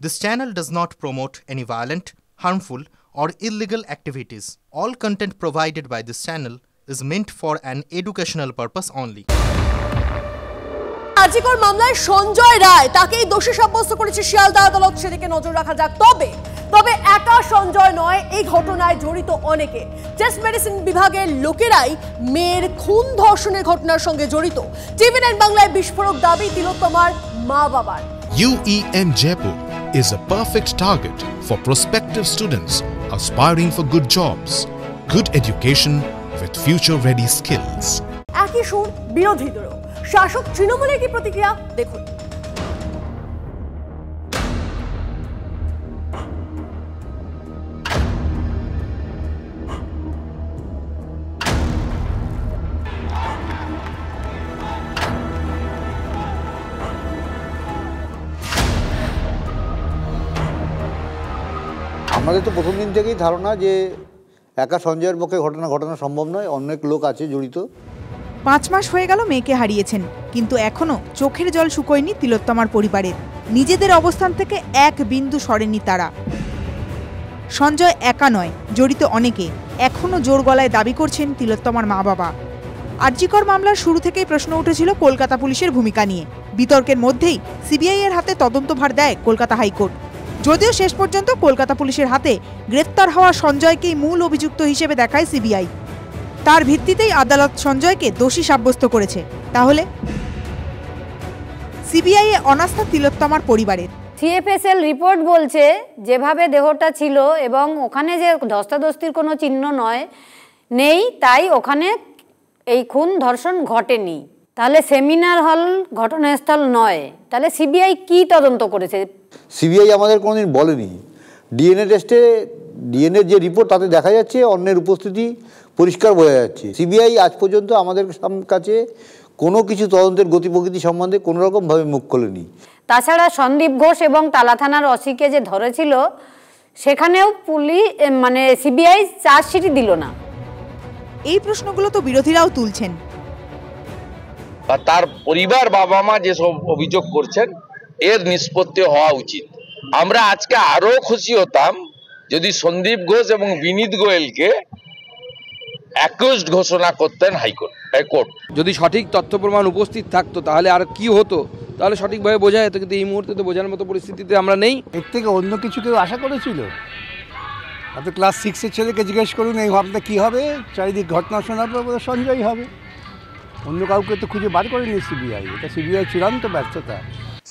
This channel does not promote any violent, harmful, or illegal activities. All content provided by this channel is meant for an educational purpose only. আজিকর মামলায় সঞ্জয় রায় তাকেই দোষী সাব্যস্ত করেছে শিয়ালদা আদালত, সেদিকে নজর রাখা যাক। তবে একা সঞ্জয় নয়, এই ঘটনায় জড়িত অনেকে। চেস্ট মেডিসিন বিভাগের লোকেরাই মেয়ের খুন ধর্ষণের ঘটনার সঙ্গে জড়িত। টিভি 9 বাংলায় বিস্ফোরক দাবি তিলোত্তমার মা বাবার। UEM Jaipur is a perfect target for prospective students aspiring for good jobs, good education with future-ready skills. একই সুর বিরোধীদেরও। শাসক তৃণমূলের কি প্রতিক্রিয়া দেখুন। আমাদের তো প্রথম দিন থেকেই ধারণা যে একা সঞ্জয়ের পক্ষে ঘটনা সম্ভব নয়, অনেক লোক আছে জড়িত। 5 মাস হয়ে গেল মেয়েকে হারিয়েছেন, কিন্তু এখনো চোখের জল শুকোয়নি তিলোত্তমার পরিবারের। নিজেদের অবস্থান থেকে এক বিন্দু সরেনি তারা। সঞ্জয় একা নয়, জড়িত অনেকে। এখনো জোর গলায় দাবি করছেন তিলোত্তমার মা বাবা। আরজিকর মামলার শুরু থেকেই প্রশ্ন উঠেছিল কলকাতা পুলিশের ভূমিকা নিয়ে। বিতর্কের মধ্যেই সিবিআই এর হাতে তদন্তভার দেয় কলকাতা হাইকোর্ট। যদিও শেষ পর্যন্ত কলকাতা পুলিশের হাতে গ্রেফতার হওয়া সঞ্জয়কেই মূল অভিযুক্ত হিসেবে দেখায় সিবিআই। তার ভিত্তিতেই আদালত সঞ্জয়কে দোষী সাব্যস্ত করেছে। তাহলে সিবিআই এ অনাস্থা তিলোত্তমার পরিবারের। সিএফএসএল রিপোর্ট বলছে যেভাবে দেহটা ছিল এবং ওখানে যে ধস্তাধস্তির কোনো চিহ্ন নেই, তাই ওখানে এই খুন ধর্ষণ ঘটেনি। তাহলে সেমিনার হল ঘটনাস্থল নয়। তাহলে সিবিআই কি তদন্ত করেছে? সিবিআই আমাদের কোনোদিন বলেনি। ডিএনএ টেস্টে ডিএনএ যে রিপোর্ট তাতে দেখা যাচ্ছে অন্যের উপস্থিতি পরিষ্কার বোঝা যাচ্ছে। সিবিআই আজ পর্যন্ত আমাদের কাছে কোনো কিছু তদন্তের গতি প্রকৃতি সম্বন্ধে কোনো রকমভাবে মুখ খোলেনি। তাছাড়া সন্দীপ ঘোষ এবং তালা থানার ওসিকে যে ধরেছিল সেখানেও পুলিশ সিবিআই চার্জশিটই দিল না। এই প্রশ্নগুলো তো বিরোধীরাও তুলছেন। তার পরিবার বাবা মা যেসব অভিযোগ করছেন এর নিষ্পত্তি হওয়া উচিত। আমরা আজকে আরো খুশি হতাম যদি সন্দীপ ঘোষ এবং বিনীত গোয়েলকে অ্যাকিউজড ঘোষণা করতেন হাইকোর্ট। যদি সঠিক তথ্য প্রমাণ উপস্থিত থাকতো তাহলে আর কি হতো, তাহলে সঠিকভাবে বোঝা যেত, কিন্তু এই মুহূর্তে তো বোঝার মতো পরিস্থিতিতে আমরা নেই। এর থেকে অন্য কিছু কেউ আশা করেছিল? আপনি ক্লাস 6-এর ছেলেকে জিজ্ঞেস করুন এই ভাবনা কী হবে, চারিদিক ঘটনা শোনার পর সঞ্জয় হবে। অন্য কাউকে তো খুঁজে বার করেনি সিবিআই। এটা সিবিআই চূড়ান্ত ব্যর্থতা।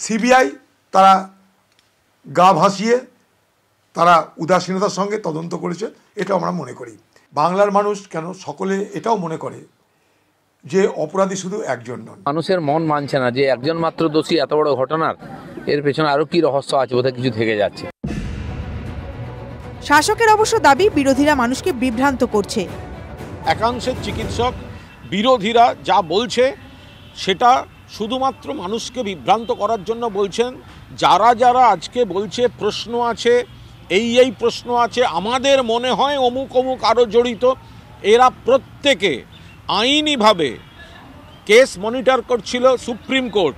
সিবিআই তারা গা ভাসিয়ে তারা উদাসীনতার সঙ্গে তদন্ত করেছে, এটা আমরা মনে করি। বাংলার মানুষ কেন সকলে এটাও মনে করে যে অপরাধী শুধু একজন নন। মানুষের মন মানছে না যে একজন মাত্র দোষী এত বড় ঘটনার, এর পেছনে আরো কি রহস্য আছে, বোধহয় কিছু থেকে যাচ্ছে। শাসকের অবশ্য দাবি বিরোধীরা মানুষকে বিভ্রান্ত করছে। একাংশের চিকিৎসক বিরোধীরা যা বলছে সেটা শুধুমাত্র মানুষকে বিভ্রান্ত করার জন্য বলছেন। যারা আজকে বলছে প্রশ্ন আছে, এই প্রশ্ন আছে, আমাদের মনে হয় অমুক আরও জড়িত, এরা প্রত্যেকে আইনিভাবে কেস মনিটর করছিল সুপ্রিম কোর্ট।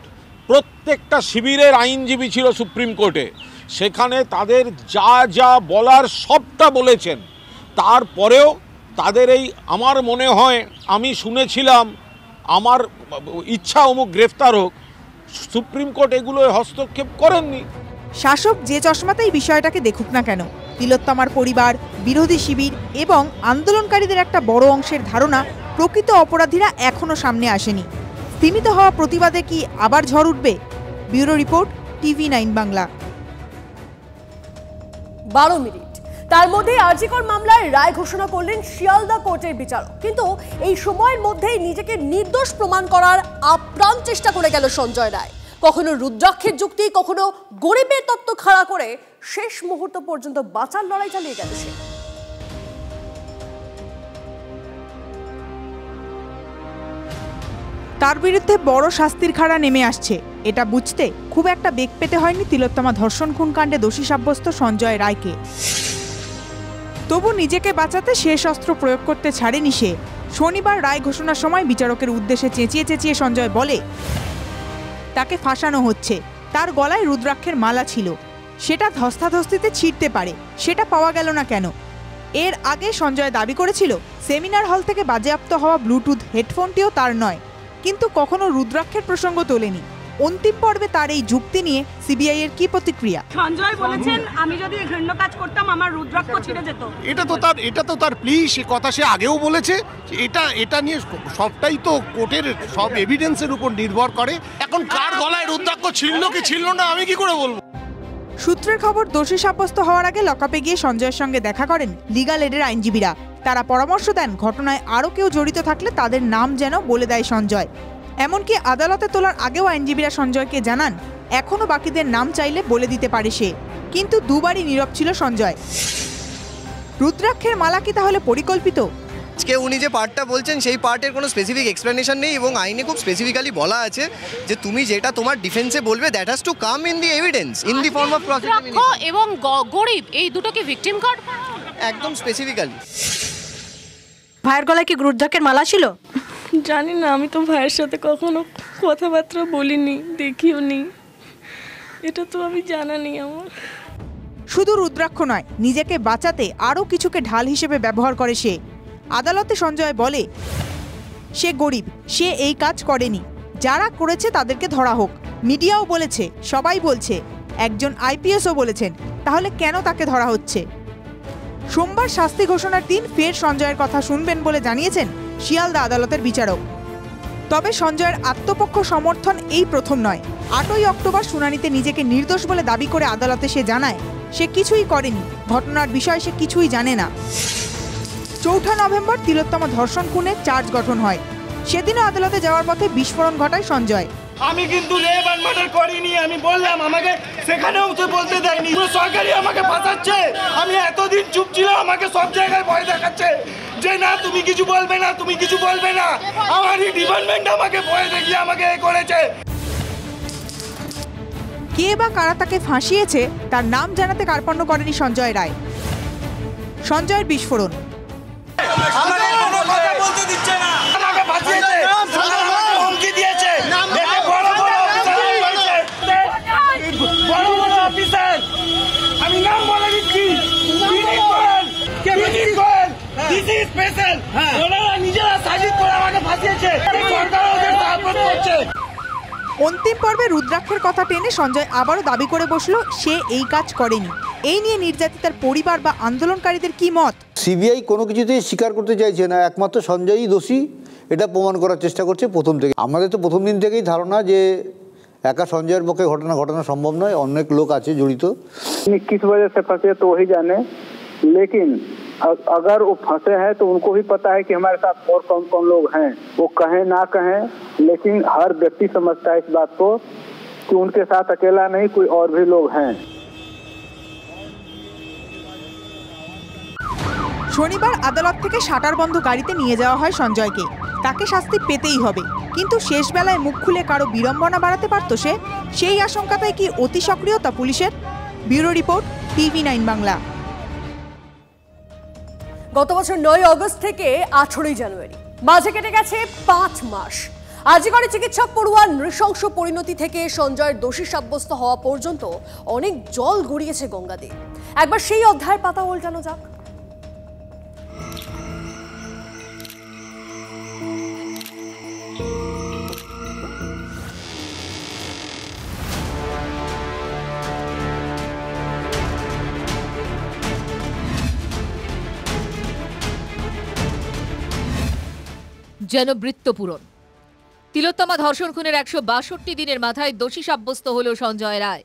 প্রত্যেকটা শিবিরের আইনজীবী ছিল সুপ্রিম কোর্টে, সেখানে তাদের যা বলার সবটা বলেছেন। তারপরেও তাদের এই আমার মনে হয়, আমি শুনেছিলাম, আমার ইচ্ছা অমুক গ্রেফতার হোক, সুপ্রিম কোর্ট এগুলো হস্তক্ষেপ করেননি। শাসক যে চশমাতেই বিষয়টাকে দেখুক না কেন, তিলোত্তমার পরিবার, বিরোধী শিবির এবং আন্দোলনকারীদের একটা বড় অংশের ধারণা প্রকৃত অপরাধীরা এখনো সামনে আসেনি। স্তীমিত হওয়া প্রতিবাদে কি আবার ঝড় উঠবে? Bureau report, TV 9 Bangla. 12 minute. তার মধ্যে আরজিকর মামলায় রায় ঘোষণা করলেন শিয়ালদা কোর্টের বিচারক। কিন্তু এই সময়ের মধ্যেই নিজেকে নির্দোষ প্রমাণ করার আপ্রাণ চেষ্টা করে গেল সঞ্জয় রায়। কখনো রুদ্রাক্ষের যুক্তি, কখনো গরিবের তত্ত্ব খাড়া করে শেষ মুহূর্ত পর্যন্ত বাঁচার লড়াই চালিয়ে গেল সে। তার বিরুদ্ধে বড় শাস্তির খাড়া নেমে আসছে, এটা বুঝতে খুব একটা বেগ পেতে হয়নি তিলোত্তমা ধর্ষণ খুন কাণ্ডে দোষী সাব্যস্ত সঞ্জয় রায়কে। তবু নিজেকে বাঁচাতে শেষ অস্ত্র প্রয়োগ করতে ছাড়েনি সে। শনিবার রায় ঘোষণার সময় বিচারকের উদ্দেশ্যে চেঁচিয়ে সঞ্জয় বলে তাকে ফাঁসানো হচ্ছে। তার গলায় রুদ্রাক্ষের মালা ছিল। সেটা ধস্তাধস্তিতে ছিঁড়তে পারে, সেটা পাওয়া গেল না কেন? এর আগে সঞ্জয় দাবি করেছিল সেমিনার হল থেকে বাজেয়াপ্ত হওয়া ব্লুটুথ হেডফোনটিও তার নয়, কিন্তু কখনো রুদ্রাক্ষের প্রসঙ্গ তোলেনি। অন্তিম পর্বে তার এই যুক্তি নিয়ে সিবিআই এর কি প্রতিক্রিয়া? সঞ্জয় বলেছেন আমি যদি ঘৃণ্য কাজ করতাম আমার রুদ্রাক্ষ ছিঁড়ে যেত। এটা তো তার প্লি, সে কথা সে আগেও বলেছে। এটা নিয়ে সবটাই তো কোর্টের সব এভিডেন্সের উপর নির্ভর করে। এখন কার গলায় রুদ্রাক্ষ ছিল কি ছিল না আমি কি করে বলবো? সূত্রের খবর, দোষী সাব্যস্ত হওয়ার আগে লকআপে গিয়ে সঞ্জয়ের সঙ্গে দেখা করেন লিগ্যাল এডের আইনজীবীরা। তারা পরামর্শ দেন ঘটনায় আরও কেউ জড়িত থাকলে তাদের নাম যেন বলে দেয় সঞ্জয়। এমনকি আদালতে তোলার আগেও আইনজীবীরা সঞ্জয়কে জানান এখনো বাকিদের নাম চাইলে বলে দিতে পারে সে। কিন্তু দুবারই নীরব ছিল সঞ্জয়। রুদ্রাক্ষের মালা কি তাহলে পরিকল্পিত? আজকে উনি যে পার্টটা বলছেন সেই পার্টের কোনো স্পেসিফিক এক্সপ্লেনেশন নেই এবং আইনে খুব স্পেসিফিক্যালি বলা আছে যে তুমি যেটা তোমার ডিফেন্সে বলবে that has to come in the evidence in the form of prosecution. এবং গরিব এই দুটোকে ভিকটিম কার্ড একদম স্পেসিফিক্যালি। ভাইয়ের গলায় কি রুদ্রাক্ষের মালা ছিল? জানি না, আমি তো ভাইয়ের সাথে কখনো কথাবার্তা বলিনি, দেখিও নি, এটা তো আমি জানা নেই আমার। শুধু রুদ্রাক্ষ নয়, নিজেকে বাঁচাতে আরও কিছুকে ঢাল হিসেবে ব্যবহার করে সে। আদালতে সঞ্জয় বলে সে গরিব, সে এই কাজ করেনি, যারা করেছে তাদেরকে ধরা হোক। মিডিয়াও বলেছে, সবাই বলছে, একজন আইপিএসও বলেছেন, তাহলে কেন তাকে ধরা হচ্ছে? সোমবার শাস্তি ঘোষণার দিন ফের সঞ্জয়ের কথা শুনবেন বলে জানিয়েছেন শিয়ালদা আদালতের বিচারক। তবে সঞ্জয়ের আত্মপক্ষ সমর্থন এই প্রথম নয়। 8ই অক্টোবর শুনানিতে নিজেকে নির্দোষ বলে দাবি করে আদালতে সে জানায় সে কিছুই করেনি, ঘটনার বিষয়ে সে কিছুই জানে না। 4 নভেম্বর তিলোত্তমা ধর্ষণ খুনের চার্জ গঠন হয়। সেদিনও আদালতে যাওয়ার পথে বিস্ফোরণ ঘটায় সঞ্জয়। আমি কিন্তু রেপ এন্ড মার্ডার করিনি, আমি বললাম, আমাকে সেখানেও তো বলতে দেয়নি, সরকারি আমাকে ফাঁসাচ্ছে। আমি এতদিন চুপ ছিলাম, আমাকে সব জায়গায় ভয় দেখাচ্ছে যে না তুমি কিছু বলবে না, তুমি কিছু বলবে না। আমারই ডিপার্টমেন্ট আমাকে ভয় দেখিয়ে আমাকে এ করেছে। কে বা কারা তাকে ফাঁসিয়েছে তার নাম জানাতে কার্পণ্য করেনি সঞ্জয় রায়। সঞ্জয়ের বিস্ফোরণ। আমাকে কোনো কথা বলতে দিচ্ছে না, আমাকে ফাঁসিয়েছে, আমাকে হুমকি দিয়েছে, বড় বড় অফিসার, আমি নাম বলে দিচ্ছি, নিজেরা সাজিদ করে আমাকে ফাঁসিয়েছে, সরকার ওদের সাপোর্ট করছে। অন্তিম পর্বে রুদ্রাক্ষের কথা টেনে সঞ্জয় আবারও দাবি করে বসল সে এই কাজ করেনি। এই নিয়ে নির্যাতিতার পরিবার বা আন্দোলনকারীদের কি মত? সিবিআই কোনো কিছুতেই স্বীকার করতে চাইছে না, একমাত্র সঞ্জয়ই দোষী এটা প্রমাণ করার চেষ্টা করছে প্রথম থেকে। আমাদের তো প্রথম দিন থেকেই ধারণা যে একা সঞ্জয়ের পক্ষে ঘটনা সম্ভব নয়, অনেক লোক আছে জড়িত। किस वजह से फंसे तो वही जाने, लेकिन अगर वो फंसे हैं तो उनको भी पता है कि हमारे साथ और कौन कौन लोग हैं। वो कहें ना कहें, लेकिन हर व्यक्ति समझता है इस बात को कि उनके साथ अकेला नहीं कोई और भी लोग हैं। শনিবার আদালত থেকে শাটার বন্ধ গাড়িতে নিয়ে যাওয়া হয় সঞ্জয়কে। তাকে শাস্তি পেতেই হবে, কিন্তু শেষ বেলায় মুখ খুলে কারো বিড়ম্বনা বাড়াতে পারত সে। সেই আশঙ্কাটাই কি অতি সক্রিয়তা পুলিশের? Bureau report, TV9 Bangla. গত বছর 9 আগস্ট থেকে 18 জানুয়ারি, মাঝে কেটে গেছে 5 মাস। আজিকরে চিকিৎসক পড়ুয়া নৃশংস পরিণতি থেকে সঞ্জয়ের দোষী সাব্যস্ত হওয়া পর্যন্ত অনেক জল গড়িয়েছে গঙ্গাতে। একবার সেই অধ্যায়ের পাতা উল্টানো যাক। যেন বৃত্তপূরণ। তিলোত্তমা ধর্ষণ খুনের 162 দিনের মাথায় দোষী সাব্যস্ত হল সঞ্জয় রায়।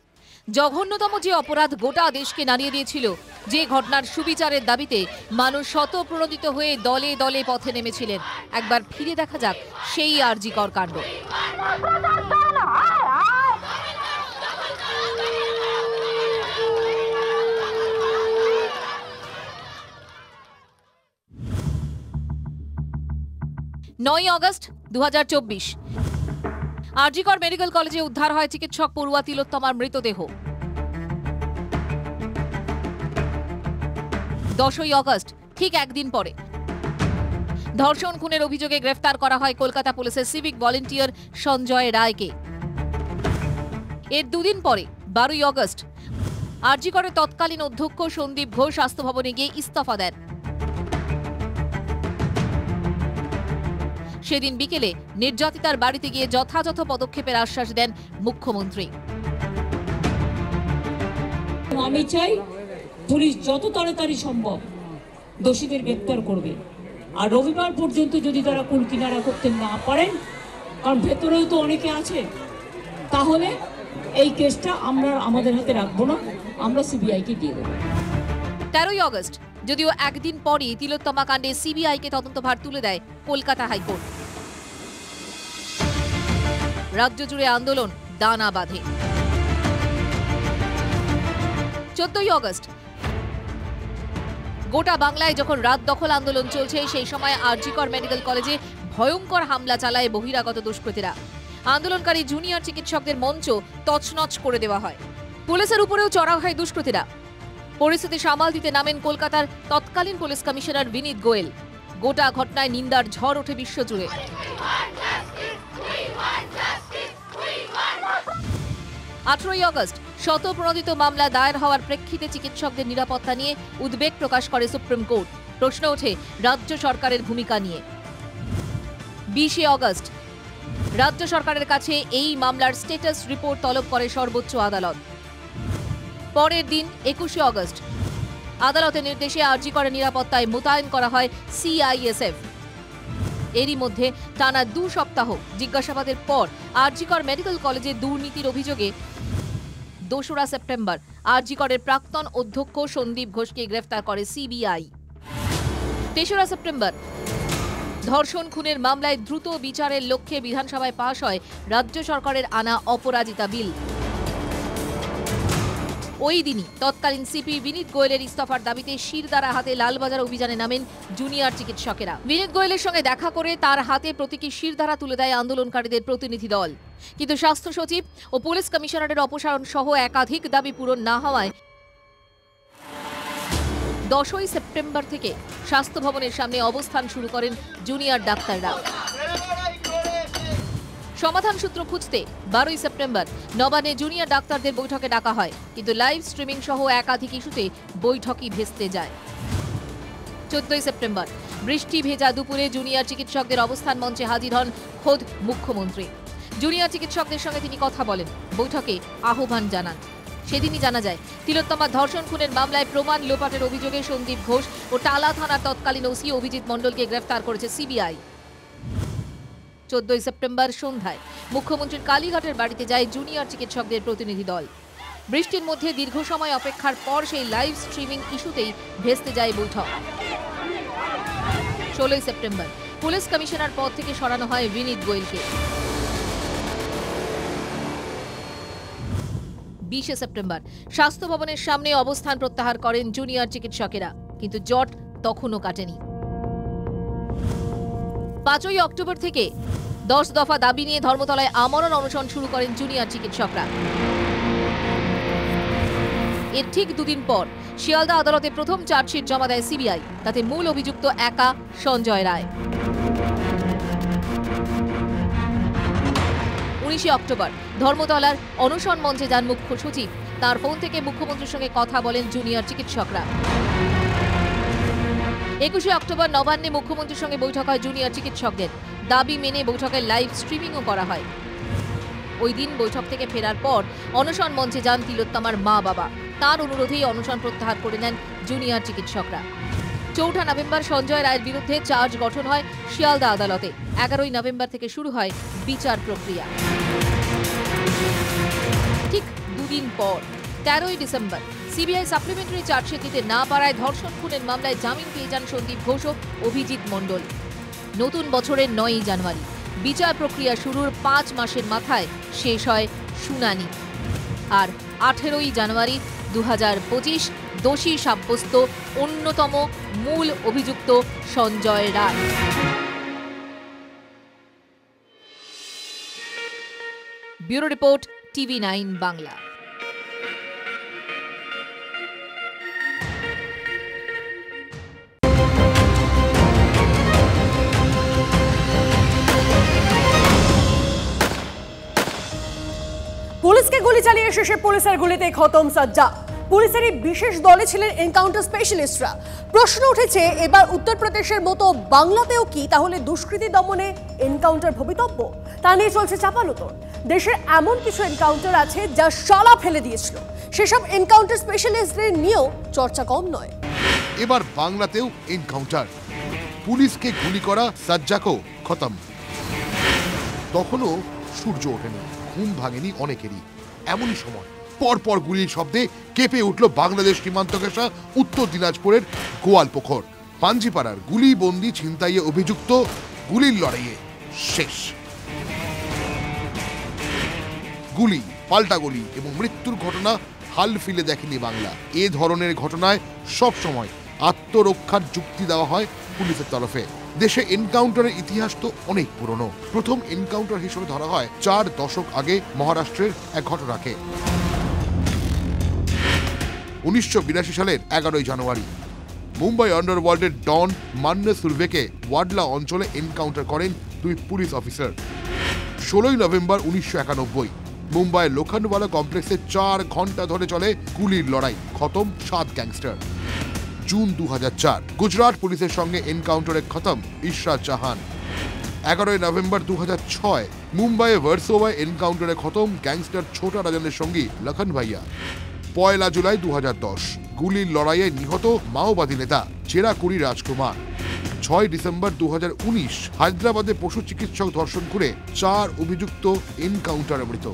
জঘন্যতম যে অপরাধ গোটা দেশকে নাড়িয়ে দিয়েছিল, যে ঘটনার সুবিচারের দাবিতে মানুষ স্বতঃপ্রণোদিত হয়ে দলে দলে পথে নেমেছিলেন। একবার ফিরে দেখা যাক সেই আরজিকর কাণ্ড। 9 আগস্ট 2024 আরজিকর মেডিকেল কলেজে উদ্ধার হয় চিকিৎসক পড়ুয়া তিলোত্তমার মৃতদেহ। 10ই আগস্ট ঠিক একদিন পরে ধর্ষণ খুনের অভিযোগে গ্রেফতার করা হয় কলকাতা পুলিশের সিভিক ভলেন্টিয়ার সঞ্জয় রায়কে। এর দুদিন পরে 12ই আগস্ট আরজি করে তৎকালীন অধ্যক্ষ সন্দীপ ঘোষ স্বাস্থ্য ভবনে গিয়ে ইস্তফা দেন। সেদিন বিকেলে নির্যাতিতার বাড়িতে গিয়ে যথাযথ পদক্ষেপের আশ্বাস দেন মুখ্যমন্ত্রী। আমি চাই পুলিশ যত তাড়াতাড়ি সম্ভব দোষীদের গ্রেপ্তার করবে, আর রবিবার পর্যন্ত যদি তারা কুল কিনারা করতে না পারেন, কারণ ভেতরেও তো অনেকে আছে, তাহলে এই কেসটা আমরা আমাদের হাতে রাখবো না, আমরা সিবিআইকে দিয়ে দেবো। 13ই আগস্ট, যদিও একদিন পরই তিলোত্তমা কাণ্ডে সিবিআইকে তদন্তভার তুলে দেয় কলকাতা হাইকোর্ট। রাজ্য জুড়ে আন্দোলন দানা বাঁধে। 14ই আগস্ট, গোটা বাংলায় যখন রাত দখল আন্দোলন চলছে, সেই সময় আরজিকর মেডিকেল কলেজে ভয়ঙ্কর হামলা চালায় বহিরাগত দুষ্কৃতীরা। আন্দোলনকারী জুনিয়র চিকিৎসকদের মঞ্চ তছনছ করে দেওয়া হয়। পুলিশের উপরেও চড়াও হয় দুষ্কৃতীরা। পরিস্থিতি সামাল দিতে নামেন কলকাতার তৎকালীন পুলিশ কমিশনার বিনীত গোয়েল। গোটা ঘটনায় নিন্দার ঝড় ওঠে বিশ্বজুড়ে। 18ই আগস্ট, শতপ্রণোদিত মামলা দায়ের হওয়ার প্রেক্ষিতে চিকিৎসকদের নিরাপত্তা নিয়ে উদ্বেগ প্রকাশ করে সুপ্রিম কোর্ট। প্রশ্ন ওঠে রাজ্য সরকারের ভূমিকা নিয়ে। 20শে আগস্ট, রাজ্য সরকারের কাছে এই মামলার স্ট্যাটাস রিপোর্ট তলব করে সর্বোচ্চ আদালত। পরের দিন 21শে আগস্ট, আদালতের নির্দেশে আরজি করে নিরাপত্তায় মোতায়েন করা হয় সিআইএসএফ। এরই মধ্যে টানা 2 সপ্তাহ জিজ্ঞাসাবাদের পর আরজি কর মেডিকেল কলেজে দুর্নীতির অভিযোগে 2রা সেপ্টেম্বর আরজি করের প্রাক্তন অধ্যক্ষ সন্দীপ ঘোষকে গ্রেফতার করে সিবিআই। 3রা সেপ্টেম্বর, ধর্ষণ খুনের মামলায় দ্রুত বিচারের লক্ষ্যে বিধানসভায় পাশ হয় রাজ্য সরকারের আনা অপরাজিতা বিল। ওই দিনই তৎকালীন সিপি বিনীত গোয়েলের ইস্তফার দাবিতে শিরদাঁড়া হাতে লালবাজার অভিযানে নামেন জুনিয়র চিকিৎসকেরা। বিনীত গোয়েলের সঙ্গে দেখা করে তার হাতে প্রতীকী শিরদাঁড়া তুলে দেয় আন্দোলনকারীদের প্রতিনিধি দল। কিন্তু স্বাস্থ্য সচিব ও পুলিশ কমিশনারের অপসারণ সহ একাধিক দাবি পূরণ না হওয়ায় 10ই সেপ্টেম্বর থেকে স্বাস্থ্য ভবনের সামনে অবস্থান শুরু করেন জুনিয়র ডাক্তাররা। সমাধান সূত্র খুঁজতে 12ই সেপ্টেম্বর নবান্নে জুনিয়র ডাক্তারদের বৈঠকে ডাকা হয়, কিন্তু লাইভ স্ট্রিমিং সহ একাধিক ইস্যুতে বৈঠকই ভেস্তে যায়। 14ই সেপ্টেম্বর, বৃষ্টি ভেজা দুপুরে জুনিয়র চিকিৎসকদের অবস্থান মঞ্চে হাজির হন খোদ মুখ্যমন্ত্রী। জুনিয়র চিকিৎসকদের সঙ্গে তিনি কথা বলেন, বৈঠকে আহ্বান জানান। সেদিনই জানা যায় তিলোত্তমা ধর্ষণ খুনের মামলায় প্রমাণ লোপাটের অভিযোগে সন্দীপ ঘোষ ও টালা থানার তৎকালীন ওসি অভিজিৎ মণ্ডলকে গ্রেফতার করেছে সিবিআই। 14ই সেপ্টেম্বর সন্ধ্যায় মুখ্যমন্ত্রীর কালীঘাটের বাড়িতে যায় জুনিয়র চিকিৎসকদের প্রতিনিধি দল। বৃষ্টির মধ্যে দীর্ঘ সময় অপেক্ষার পর সেই লাইভ স্ট্রিমিং ইস্যুতেই ভেস্তে যায় বৈঠক। 16ই সেপ্টেম্বর পুলিশ কমিশনার পদ থেকে সরানো হয় বিনীত গোয়েলকে। 20শে সেপ্টেম্বর স্বাস্থ্য ভবনের সামনে অবস্থান প্রত্যাহার করেন জুনিয়র চিকিৎসকেরা, কিন্তু জট তখনও কাটেনি। 5ই অক্টোবর থেকে 10 দফা দাবি নিয়ে ধর্মতলায় আমরণ অনশন শুরু করেন জুনিয়র চিকিৎসকরা। এর ঠিক 2 দিন পর শিয়ালদা আদালতে প্রথম চার্জশিট জমা দেয় সিবিআই। তাতে মূল অভিযুক্ত একা সঞ্জয় রায়। 19শে অক্টোবর ধর্মতলার অনশন মঞ্চে যান মুখ্য সচিব। তার ফোন থেকে মুখ্যমন্ত্রীর সঙ্গে কথা বলেন জুনিয়র চিকিৎসকরা। 21শে অক্টোবর নবান্নে মুখ্যমন্ত্রীর সঙ্গে বৈঠক হয় জুনিয়র চিকিৎসকদের। দাবি মেনে বৈঠকের লাইভ স্ট্রিমিংও করা হয়। ওই দিন বৈঠক থেকে ফেরার পর অনশন মঞ্চে যান তিলোত্তমার মা বাবা। তার অনুরোধেই অনশন প্রত্যাহার করে নেন জুনিয়র চিকিৎসকরা। 4 নভেম্বর সঞ্জয় রায়ের বিরুদ্ধে চার্জ গঠন হয় শিয়ালদা আদালতে। 11ই নভেম্বর থেকে শুরু হয় বিচার প্রক্রিয়া। ঠিক 2 দিন পর 13ই ডিসেম্বর সিবিআই সাপ্লিমেন্টারি চার্জশিট দিতে না পারায় ধর্ষণ খুনের মামলায় জামিন পেয়ে যান সন্দীপ ঘোষ ও অভিজিৎ মণ্ডল। নতুন বছরের 9ই জানুয়ারি বিচার প্রক্রিয়া শুরুর 5 মাসের মাথায় শেষ হয় শুনানি। আর 18ই জানুয়ারি 2025 দোষী সাব্যস্ত অন্যতম মূল অভিযুক্ত Sanjay Roy. Bureau report, TV9 Bangla. পুলিশকে গুলি চালিয়ে শেষে পুলিশের গুলিতে খতম সজ্জা। পুলিশের এই বিশেষ দলে ছিলেন এনকাউন্টার স্পেশালিস্টরা। প্রশ্ন উঠেছে, এবার উত্তরপ্রদেশের মতো বাংলাতেও কি তাহলে দুষ্কৃতী দমনে এনকাউন্টার ভবিতব্য? তা নিয়ে চলছে চাপানোতর। দেশের এমন কিছু এনকাউন্টার আছে যা শালা ফেলে দিয়েছিল, সেসব এনকাউন্টার স্পেশালিস্টদের নিয়েও চর্চা কম নয়। এবার বাংলাতেও এনকাউন্টার, পুলিশকে গুলি করা সাজ্জাকও খতম। তখনও সূর্য ওঠেনি, ঘুম ভাঙেনি অনেকেরই। এমনই সময় পরপর গুলির শব্দে কেঁপে উঠল বাংলাদেশ সীমান্ত ঘেঁষা উত্তর দিনাজপুরের গোয়ালপোখর। পাঞ্জিপাড়ার গুলিবন্দি ছিনতাইয়ে অভিযুক্ত গুলির লড়াইয়ে শেষ। গুলি, পাল্টা গুলি এবং মৃত্যুর ঘটনা হাল ফিলে দেখেনি বাংলা। এ ধরনের ঘটনায় সবসময় আত্মরক্ষার যুক্তি দেওয়া হয় পুলিশের তরফে। দেশে এনকাউন্টারের ইতিহাস তো অনেক পুরনো। প্রথম এনকাউন্টার হিসেবে ধরা হয় 4 দশক আগে মহারাষ্ট্রের এক ঘটনাকে। 1982 সালের 11 জানুয়ারি মুম্বাই আন্ডারওয়ার্ল্ডের ডন মান্নে সুরভেকে ওয়াডলা অঞ্চলে এনকাউন্টার করেন 2 police officer. 16 November 1991 Mumbai Lokhandwala কমপ্লেক্সে 4 ঘন্টা ধরে চলে গুলির লড়াই, খতম 7 গ্যাংস্টার। জুন 2004 গুজরাট পুলিশের সঙ্গে এনকাউন্টারে খতম ইশরাত জাহান। 11 নভেম্বর 2006 মুম্বাইয়ে ভার্সোভায় এনকাউন্টারে খতম গ্যাংস্টার ছোটা রাজনের সঙ্গী লখন ভাইয়া। 1 জুলাই 2010 গুলির লড়াইয়ে নিহত মাওবাদী নেতা চেরাকুড়ি রাজকুমার। 6 ডিসেম্বর 2019 হায়দ্রাবাদে পশু চিকিৎসক ধর্ষণ করে 4 অভিযুক্ত এনকাউন্টারে মৃত।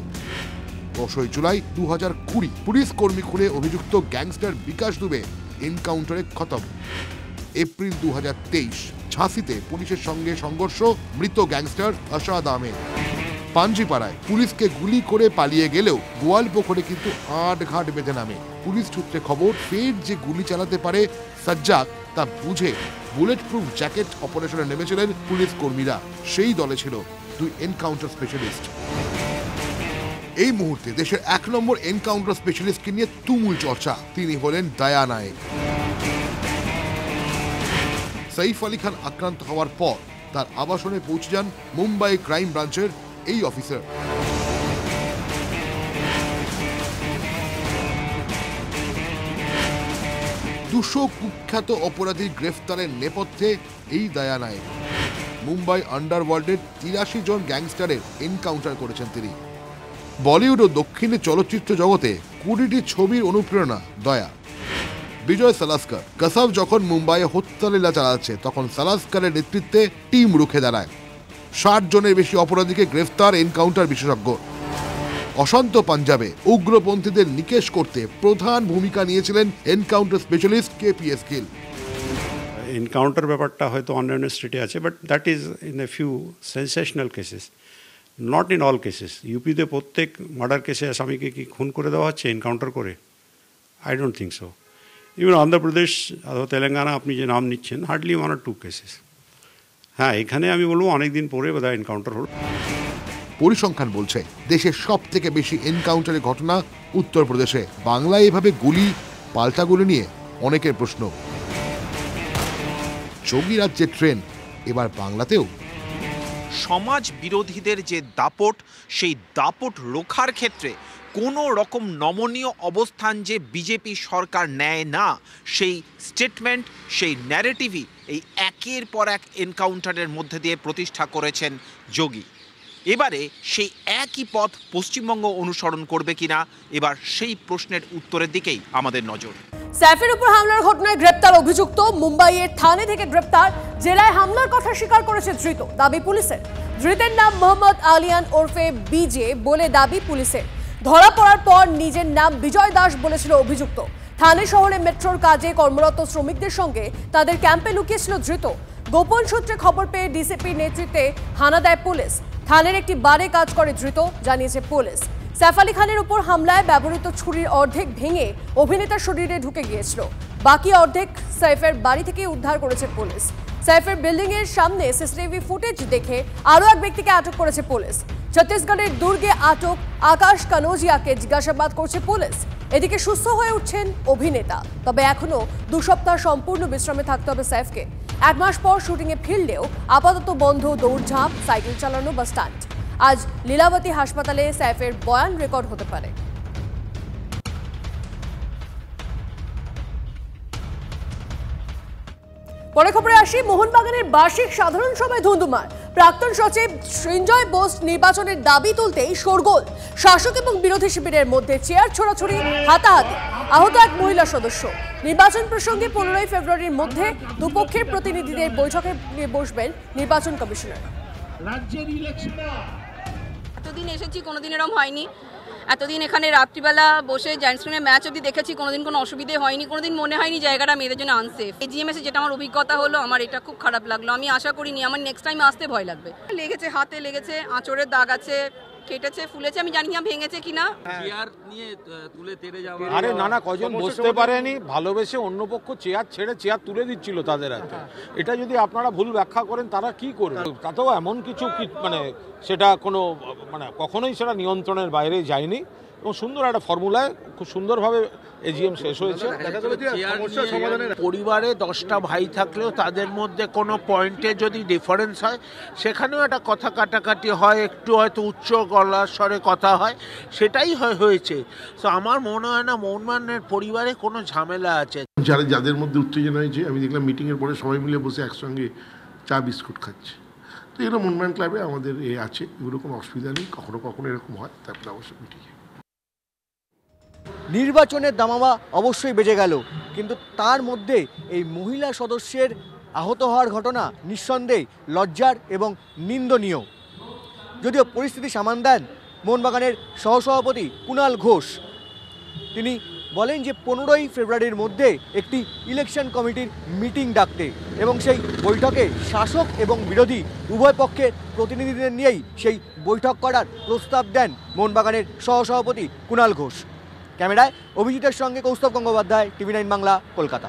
10 জুলাই 2020 পুলিশ কর্মী খুনে অভিযুক্ত গ্যাংস্টার বিকাশ দুবে এনকাউন্টারে খতম। এপ্রিল 2023 ঝাঁসিতে পুলিশের সঙ্গে সংঘর্ষ, মৃত গ্যাংস্টার আসাদ আহমেদ। পাঞ্জিপাড়ায় পুলিশকে গুলি করে পালিয়ে গেলেও গোয়ালপোখরে কিন্তু আটঘাট বেঁধে নামে। পুলিশ সূত্রে খবর, ফের যে গুলি চালাতে পারে সাজ্জাক তা বুঝে বুলেট প্রুফ জ্যাকেট অপারেশনে নেমেছিলেন পুলিশ কর্মীরা। সেই দলে ছিল 2 এনকাউন্টার স্পেশালিস্ট। এই মুহূর্তে দেশের 1 নম্বর এনকাউন্টার স্পেশালিস্টকে নিয়ে তুমুল চর্চা। তিনি হলেন দয়া নায়েক। সাইফ আলী খান আক্রান্ত হওয়ার পর তার আবাসনে পৌঁছে যান মুম্বাই ক্রাইম ব্রাঞ্চের এই অফিসার। দুশো কুখ্যাত অপরাধীর গ্রেফতারের নেপথ্যে এই দয়া নায়েক। মুম্বাই আন্ডারওয়ার্ল্ডের 83 জন গ্যাংস্টারের এনকাউন্টার করেছেন তিনি। বলিউড ও দক্ষিণে চলচ্চিত্র জগতে 20টি ছবির অনুপ্রেরণা দয়া। বিজয় সালাস্কার কসাব যখন মুম্বাইয়ে হত্যালীলা চালাচ্ছে, তখন সালাস্কারের নেতৃত্বে টিম রুখে দাঁড়ায়। 60 জনের বেশি অপরাধীকে গ্রেফতার এনকাউন্টার বিশেষজ্ঞ। অশান্ত পাঞ্জাবে উগ্রপন্থীদের নিকেশ করতে প্রধান ভূমিকা নিয়েছিলেন encounter specialist KPS Gill. Encounter ব্যাপারটা হয়তো অন্যান্য স্টেটে আছে, but that is in a few sensational cases, not in all cases. ইউপিতে প্রত্যেক মার্ডার কেসে আসামিকে কি খুন করে দেওয়া হচ্ছে এনকাউন্টার করে? I don't think so. Even Andhra Pradesh অথবা তেলেঙ্গানা আপনি যে নাম নিচ্ছেন, হার্ডলি 1 or 2 কেসেস। হ্যাঁ, এখানে আমি বলবো অনেকদিন পরে বোধহয় এনকাউন্টার হল। পরিসংখ্যান বলছে দেশের সব থেকে বেশি এনকাউন্টারের ঘটনা উত্তরপ্রদেশে। বাংলায় এভাবে গুলি, পাল্টা গুলি নিয়ে অনেকের প্রশ্ন। যোগী রাজ্যের ট্রেন এবার বাংলাতেও। সমাজ বিরোধীদের যে দাপট, সেই দাপট রোখার ক্ষেত্রে কোনো রকম নমনীয় অবস্থান যে বিজেপি সরকার নেয় না, সেই স্টেটমেন্ট, সেই ন্যারেটিভই এই একের পর এক এনকাউন্টারের মধ্যে দিয়ে প্রতিষ্ঠা করেছেন যোগী। এবারে সেই একই পথ পশ্চিমবঙ্গ অনুসরণ করবে কিনা, এবার সেই প্রশ্নের উত্তরের দিকেই আমাদের নজর। সাইফের উপর হামলার ঘটনায় গ্রেপ্তার অভিযুক্ত, মুম্বাইয়ের থানে থেকে গ্রেপ্তার, জেলায় হামলার কথা স্বীকার করেছে ধৃত, দাবি পুলিশের। ধৃতের নাম মোহাম্মদ আলিয়ান ওরফে বিজে বলে দাবি পুলিশের। ধরা পড়ার পর নিজের নাম বিজয় দাস বলেছিল অভিযুক্ত। থানে শহরে মেট্রোর কাজে কর্মরত শ্রমিকদের সঙ্গে তাদের ক্যাম্পে লুকিয়েছিল ধৃত। গোপন সূত্রে খবর পেয়ে ডিসিপির নেতৃত্বে হানা দেয় পুলিশ। থানের একটি বারে কাজ করে ধৃত, জানিয়েছে পুলিশ। সাইফ আলী খানের উপর হামলায় ব্যবহৃত ছুরির অর্ধেক ভেঙে অভিনেতার শরীরে ঢুকে গিয়েছিল, বাকি অর্ধেক সাইফের বাড়ি থেকে উদ্ধার করেছে পুলিশ। সাইফের বিল্ডিং এর সামনে সিসিটিভি ফুটেজ দেখে আরও এক ব্যক্তিকে আটক করেছে পুলিশ। ছত্তিশগড়ের দুর্গে আটক আকাশ কানোজিয়াকে জিজ্ঞাসাবাদ করছে পুলিশ। এদিকে সুস্থ হয়ে উঠছেন অভিনেতা, তবে এখনো 2 সপ্তাহ সম্পূর্ণ বিশ্রামে থাকতে হবে সাইফকে। 1 মাস পর শুটিংয়ে ফিরলেও আপাতত বন্ধ দৌড়ঝাঁপ, সাইকেল চালানো বা স্টান্ট। আজ লীলাবতী হাসপাতালে সাইফের বয়ান রেকর্ড হতে পারে। পরে খবরে আসি, মোহনবাগানের বার্ষিক সাধারণ সভায় ধুন্ধুমার। প্রাক্তন সচিব সঞ্জয় বোস নির্বাচনের দাবি তুলতেই শোরগোল। শাসক এবং বিরোধী শিবিরের মধ্যে চেয়ার ছোড়াছুড়ি, হাতাহাতি, আহত এক মহিলা সদস্য। নির্বাচন প্রসঙ্গে 15 ফেব্রুয়ারির মধ্যে দুপক্ষের প্রতিনিধিদের বৈঠকে বসবেন নির্বাচন কমিশনার। এতদিন এসেছি, কোনোদিন এরকম হয়নি। এতদিন এখানে রাত্রিবেলা বসে জয়েন্টসনের ম্যাচ অবধি দেখেছি, কোনোদিন কোনো অসুবিধে হয়নি, কোনোদিন মনে হয়নি জায়গাটা মেয়েদের জন্য আনসেফ। এজিএমএসে যেটা আমার অভিজ্ঞতা হলো, আমার এটা খুব খারাপ লাগলো। আমি আশা করিনি, আমার নেক্সট টাইম আসতে ভয় লাগবে। লেগেছে, হাতে লেগেছে, আঁচড়ের দাগ আছে, কেটেছে, ফুলেছে, আমি জানি না ভেঙেছে কিনা। আরে না, কজন বসতে পারেনি, ভালোবেসে অন্য পক্ষ চেয়ার ছেড়ে চেয়ার তুলে দিচ্ছিল তাদের হাতে। এটা যদি আপনারা ভুল ব্যাখ্যা করেন, তারা কি করবে? তাতেও এমন কিছু মানে সেটা কোনো মানে কখনোই সেটা নিয়ন্ত্রণের বাইরে যায়নি এবং সুন্দর একটা ফর্মুলায় খুব সুন্দরভাবে এজিএম শেষ হয়েছে। পরিবারে 10টা ভাই থাকলেও তাদের মধ্যে কোনো পয়েন্টে যদি ডিফারেন্স হয়, সেখানেও একটা কথা কাটাকাটি হয়, একটু হয়তো উচ্চ গলার স্বরে কথা হয়, সেটাই হয়েছে। তো আমার মনে হয় না মোহনবাগানের পরিবারে কোনো ঝামেলা আছে। যাদের মধ্যে উত্তেজনা হয়েছে, আমি দেখলাম মিটিংয়ের পরে সবাই মিলে বসে একসঙ্গে চা বিস্কুট খাচ্ছে। তো এগুলো মোহনবাগান ক্লাবে আমাদের আছে, এগুলো কোনো অসুবিধা নেই। কখনো কখনো এরকম হয়, তারপরে অবশ্যই মিটিংয়ে। নির্বাচনের দামামা অবশ্যই বেজে গেল, কিন্তু তার মধ্যে এই মহিলা সদস্যের আহত হওয়ার ঘটনা নিঃসন্দেহে লজ্জার এবং নিন্দনীয়। যদিও পরিস্থিতি সামাল দেন মোহনবাগানের সহসভাপতি কুণাল ঘোষ। তিনি বলেন যে 15 ফেব্রুয়ারির মধ্যে একটি ইলেকশন কমিটির মিটিং ডাকতে এবং সেই বৈঠকে শাসক এবং বিরোধী উভয় পক্ষের প্রতিনিধিদের নিয়েই সেই বৈঠক করার প্রস্তাব দেন মোহনবাগানের সহসভাপতি কুণাল ঘোষ। ক্যামেরায় অভিজিতের সঙ্গে কৌস্তব গঙ্গোপাধ্যায়, TV9 বাংলা, কলকাতা।